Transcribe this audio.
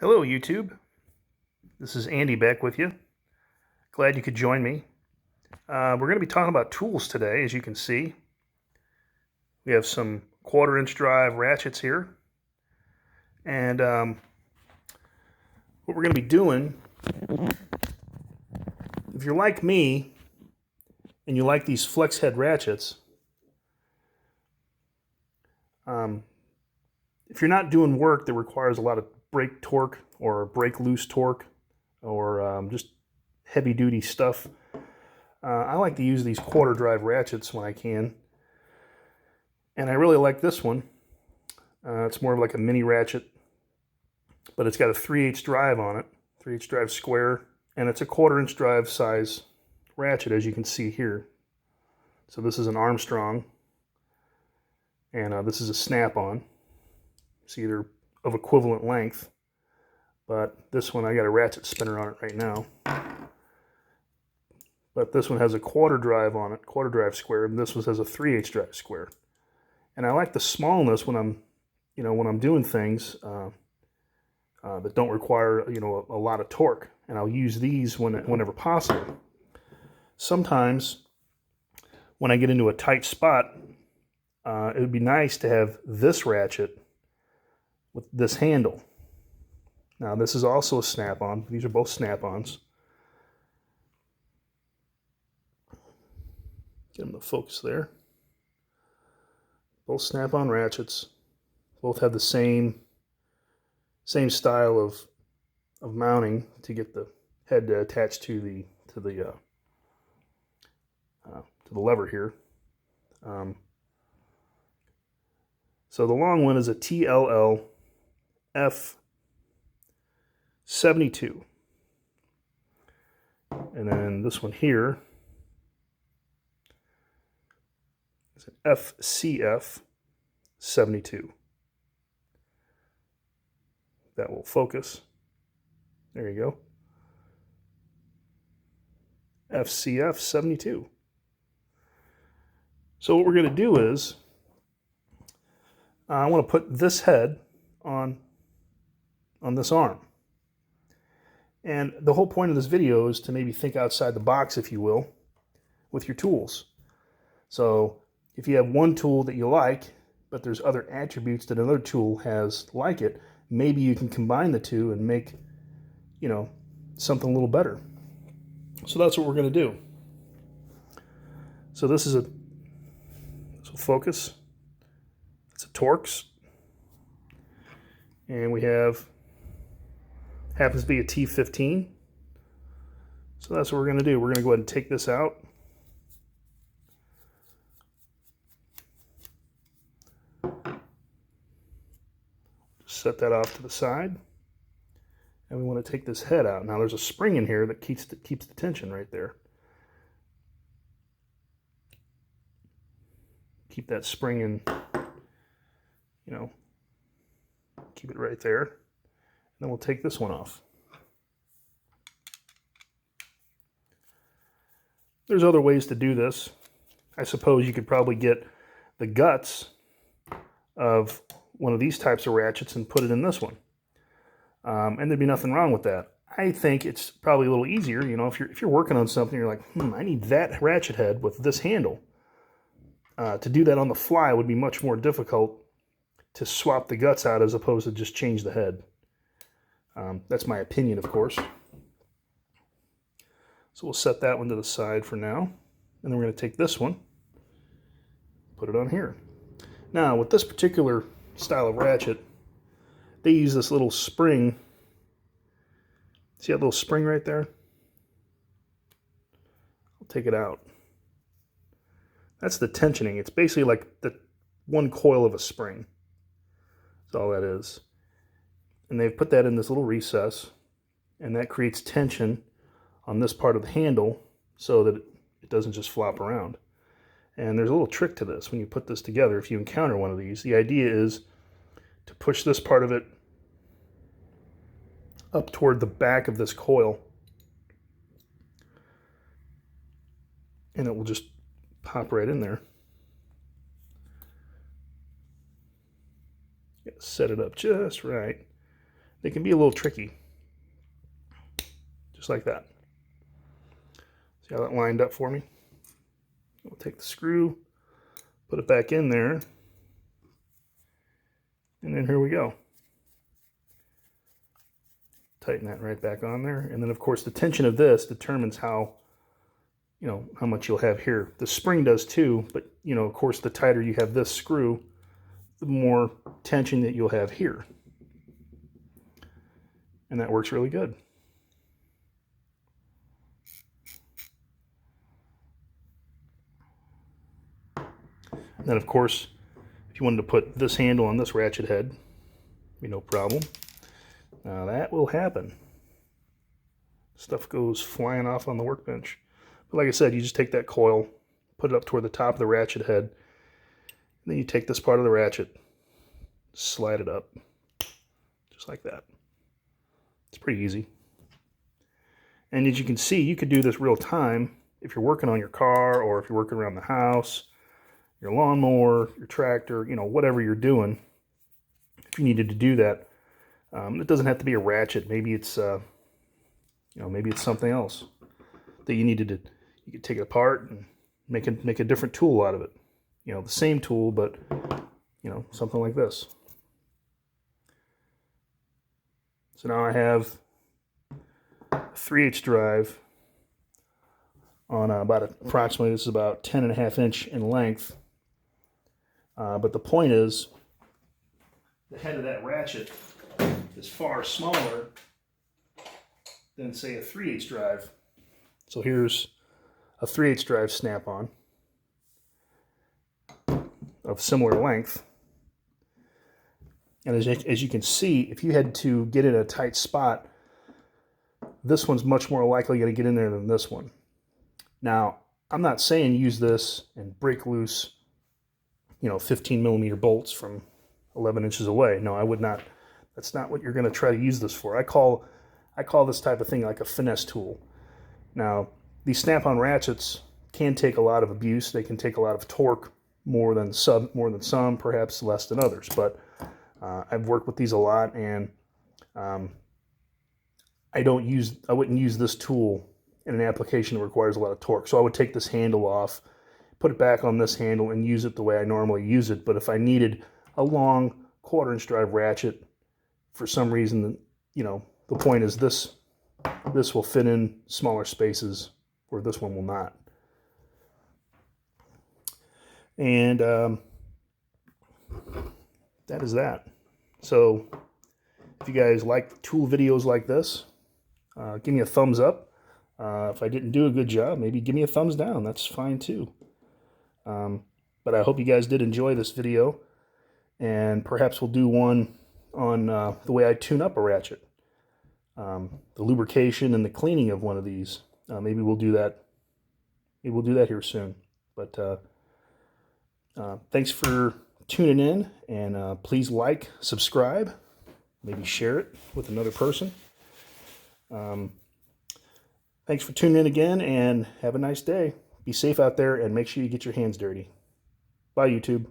Hello YouTube, this is Andy back with you. Glad you could join me. We're going to be talking about tools today. As you can see, we have some 1/4" drive ratchets here, and what we're going to be doing, if you're like me and you like these flex head ratchets, if you're not doing work that requires a lot of brake torque or brake loose torque or just heavy duty stuff, I like to use these 1/4 drive ratchets when I can, and I really like this one. It's more of like a mini ratchet, but it's got a 3/8 drive on it, 3/8 drive square, and it's a 1/4" drive size ratchet, as you can see here. So this is an Armstrong, and this is a Snap-on. It's either of equivalent length, but this one, I got a ratchet spinner on it right now. But this one has a 1/4 drive on it, 1/4 drive square, and this one has a 3/8 drive square. And I like the smallness when I'm doing things that don't require a lot of torque, and I'll use these whenever possible. Sometimes when I get into a tight spot, it would be nice to have this ratchet with this handle. Now this is also a Snap-on. These are both Snap-ons. Get them to focus there. Both Snap-on ratchets. Both have the same style of mounting to get the head to attach to the lever here. So the long one is a TLL F72, and then this one here is an FCF 72. That will focus. There you go. FCF 72. So what we're going to do is, I want to put this head on this arm. And the whole point of this video is to maybe think outside the box, if you will, with your tools. So if you have one tool that you like, but there's other attributes that another tool has like it, maybe you can combine the two and make, something a little better. So that's what we're going to do. So this will focus. It's a Torx. And we happens to be a T15. So that's what we're going to do. We're going to go ahead and take this out. Set that off to the side, and we want to take this head out. Now there's a spring in here that keeps the tension right there. Keep that spring in, keep it right there. And then we'll take this one off. There's other ways to do this. I suppose you could probably get the guts of one of these types of ratchets and put it in this one, and there'd be nothing wrong with that. I think it's probably a little easier, if you're working on something, you're like, I need that ratchet head with this handle. To do that on the fly would be much more difficult to swap the guts out as opposed to just change the head. That's my opinion, of course. So we'll set that one to the side for now, and then we're going to take this one, put it on here. Now with this particular style of ratchet, they use this little spring. See that little spring right there? I'll take it out. That's the tensioning. It's basically like the one coil of a spring. That's all that is. And they've put that in this little recess, and that creates tension on this part of the handle so that it doesn't just flop around. And there's a little trick to this when you put this together. If you encounter one of these, the idea is to push this part of it up toward the back of this coil, and it will just pop right in there. Set it up just right. they can be a little tricky. Just like that. See how that lined up for me? We'll take the screw, put it back in there, and then here we go. Tighten that right back on there. And then of course the tension of this determines how much you'll have here. The spring does too, but of course the tighter you have this screw, the more tension that you'll have here. And that works really good. And then of course, if you wanted to put this handle on this ratchet head, be no problem. Now that will happen. Stuff goes flying off on the workbench. But like I said, you just take that coil, put it up toward the top of the ratchet head, and then you take this part of the ratchet, slide it up, just like that. It's pretty easy. And as you can see, you could do this real time if you're working on your car or if you're working around the house, your lawnmower, your tractor, whatever you're doing. If you needed to do that, it doesn't have to be a ratchet. Maybe it's, maybe it's something else that you needed to. You could take it apart and make a different tool out of it. The same tool, but something like this. So now I have a 3/8 drive on approximately, this is about 10.5 inch in length. But the point is, the head of that ratchet is far smaller than, say, a 3/8 drive. So here's a 3/8 drive Snap-on of similar length. And as you can see, if you had to get in a tight spot, this one's much more likely going to get in there than this one. Now, I'm not saying use this and break loose, 15mm bolts from 11 inches away. No, I would not. That's not what you're going to try to use this for. I call this type of thing like a finesse tool. Now, these Snap-on ratchets can take a lot of abuse. They can take a lot of torque, more than some, perhaps less than others. But I've worked with these a lot, and I wouldn't use this tool in an application that requires a lot of torque. So I would take this handle off, put it back on this handle, and use it the way I normally use it. But if I needed a long 1/4 inch drive ratchet, for some reason, the point is this will fit in smaller spaces where this one will not. And that is that. So if you guys like tool videos like this, give me a thumbs up. If I didn't do a good job, maybe give me a thumbs down. That's fine too. But I hope you guys did enjoy this video, and perhaps we'll do one on the way I tune up a ratchet, the lubrication and the cleaning of one of these. Maybe we'll do that. Maybe we'll do that here soon. But thanks for tuning in, and please like, subscribe, maybe share it with another person. Thanks for tuning in again, and have a nice day. Be safe out there, and make sure you get your hands dirty. Bye, YouTube.